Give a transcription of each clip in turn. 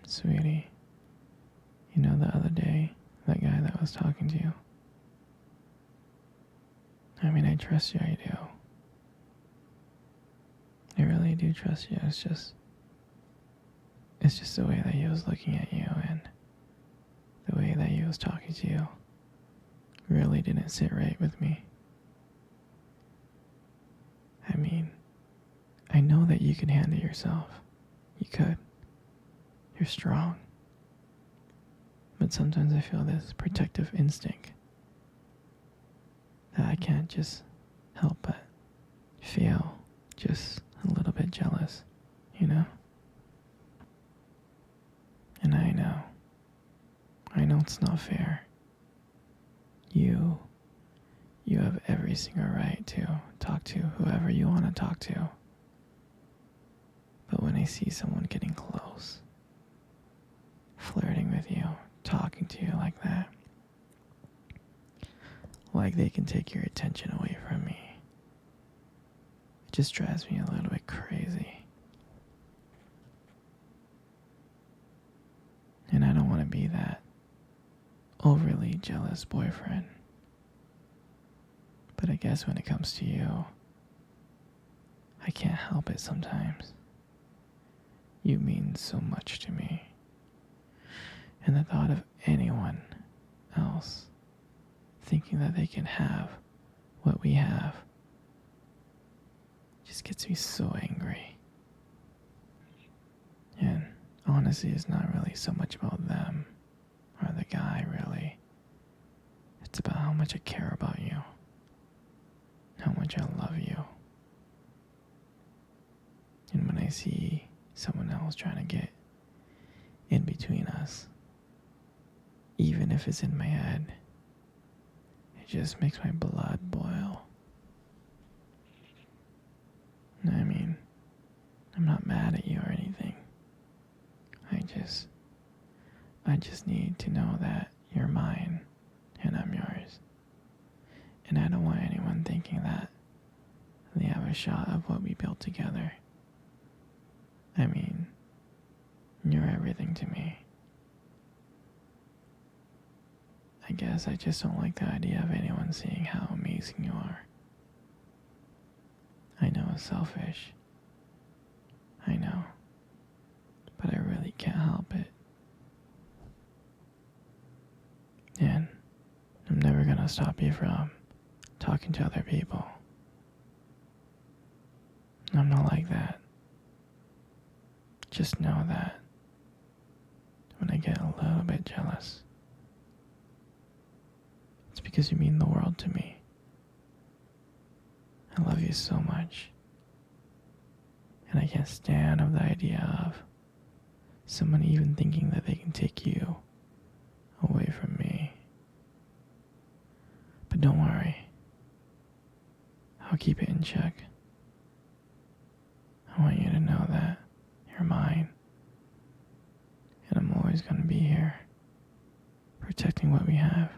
Sweetie, you know the other day, that guy that was talking to you? I mean, I trust you, I do. I really do trust you. It's just the way that he was looking at you and the way that he was talking to you really didn't sit right with me. I mean, I know that you can handle yourself. You could. You're strong. But sometimes I feel this protective instinct that I can't just help but feel just a little bit jealous, you know? And I know it's not fair. You have every single right to talk to whoever you want to talk to. But when I see someone getting close, flirting with you, talking to you like that, like they can take your attention away from me, it just drives me a little bit crazy. And I don't want to be that overly jealous boyfriend. But I guess when it comes to you, I can't help it sometimes. You mean so much to me. And the thought of anyone else thinking that they can have what we have just gets me so angry. And honestly, it's not really so much about them or the guy, really. It's about how much I care about you, how much I love you. And when I see someone else trying to get in between us, even if it's in my head, it just makes my blood boil. I mean, I'm not mad at you or anything. I just need to know that you're mine and I'm yours. And I don't want anyone thinking that they have a shot of what we built together. I mean, you're everything to me. I guess I just don't like the idea of anyone seeing how amazing you are. I know it's selfish. I know. But I really can't help it. And I'm never gonna stop you from talking to other people. I'm not like that. Just know that when I get a little bit jealous, it's because you mean the world to me. I love you so much. And I can't stand of the idea of someone even thinking that they can take you away from me. But don't worry. I'll keep it in check. I want you to know that you're mine. And I'm always going to be here, protecting what we have.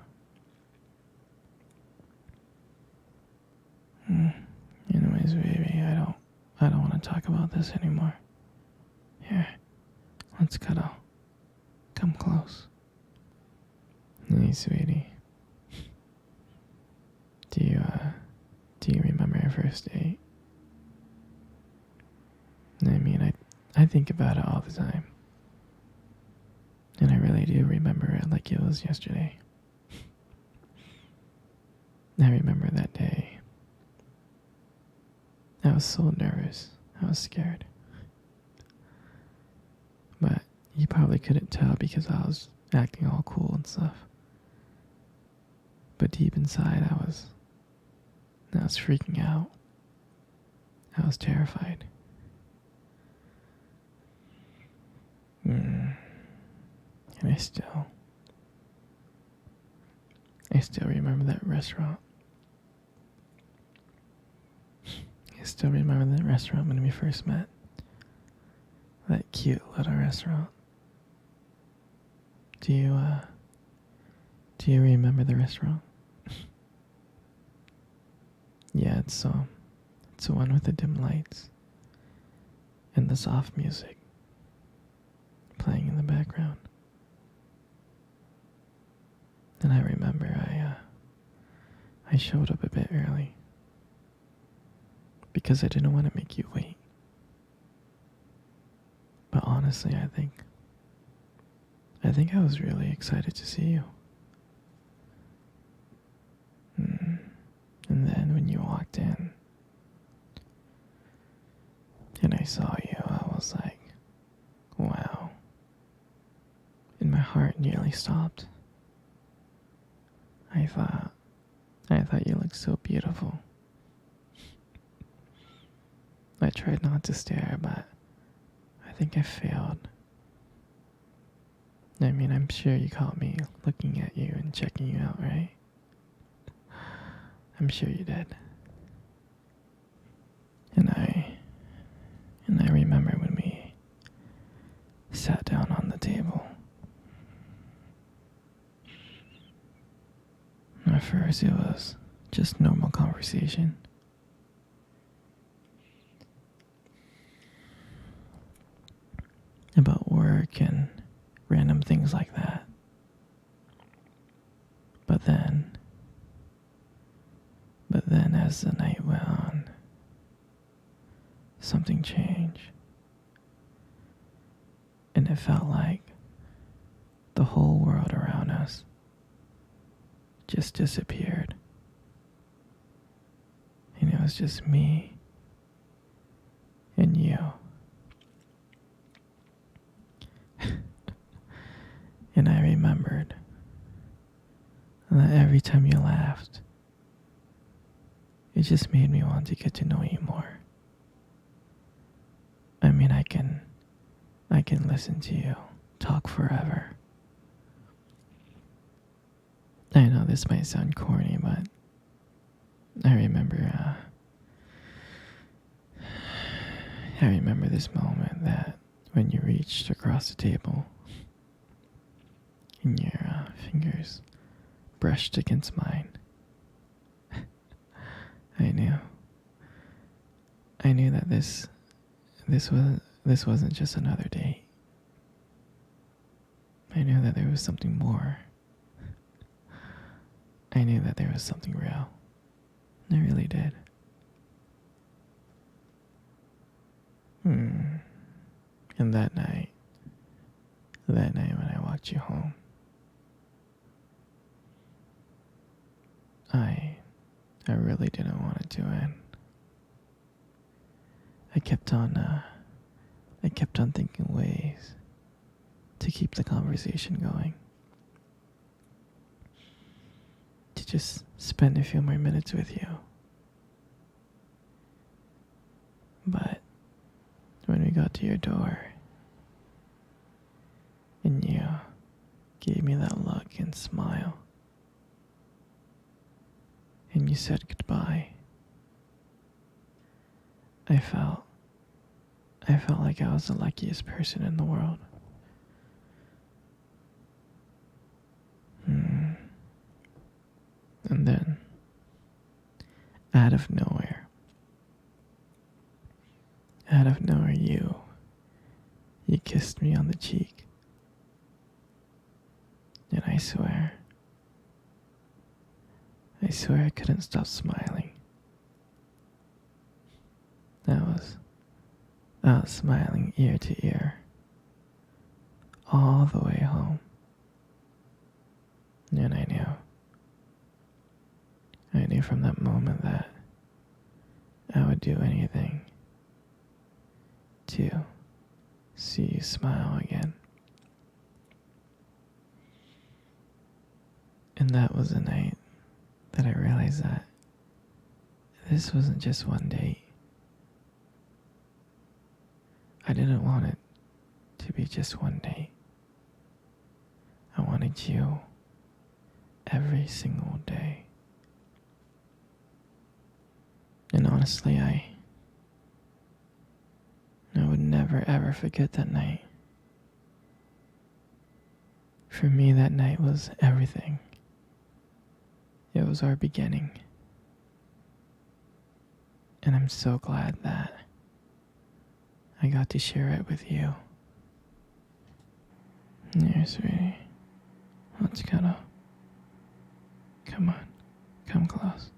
Anyways, baby, I don't want to talk about this anymore. Here, let's cuddle. Come close. Hey, sweetie. Do you remember your first date? I mean, I think about it all the time. And I really do remember it like it was yesterday. I remember that day. I was so nervous. I was scared. But you probably couldn't tell because I was acting all cool and stuff. But deep inside, I was freaking out. I was terrified. And I still remember that restaurant. I still remember that restaurant when we first met. That cute little restaurant. Do you remember the restaurant? Yeah, it's the one with the dim lights and the soft music playing And I remember I showed up a bit early because I didn't want to make you wait. But honestly, I think I was really excited to see you. And then when you walked in and I saw you, I was like, wow. And my heart nearly stopped. I thought you looked so beautiful. I tried not to stare, but I think I failed. I mean, I'm sure you caught me looking at you and checking you out, right? I'm sure you did. And I remember when we sat down on the table. At first it was just normal conversation. About work and random things like that. But then as the night went on, something changed. And it felt like the whole world around us just disappeared. And it was just me and you. And I remembered that every time you laughed, it just made me want to get to know you more. I mean, I can listen to you talk forever. I know this might sound corny, but I remember this moment that when you reached across the table and your fingers brushed against mine. I knew that this wasn't just another date. I knew that there was something more. I knew that there was something real. I really did. And that night when I walked you home, I really didn't want it to end. I kept on thinking ways to keep the conversation going. To just spend a few more minutes with you. But when we got to your door and you gave me that look and smile and you said goodbye, I felt like I was the luckiest person in the world. And then, out of nowhere, you kissed me on the cheek. And I swear I couldn't stop smiling. I was smiling ear to ear, all the way home. And I knew from that moment that I would do anything to see you smile again. And that was the night that I realized that this wasn't just one date. I didn't want it to be just one date. I wanted you every single day. And honestly, I would never ever forget that night. For me, that night was everything. It was our beginning. And I'm so glad that I got to share it with you. Here, sweetie. Let's cuddle. Come on, come close.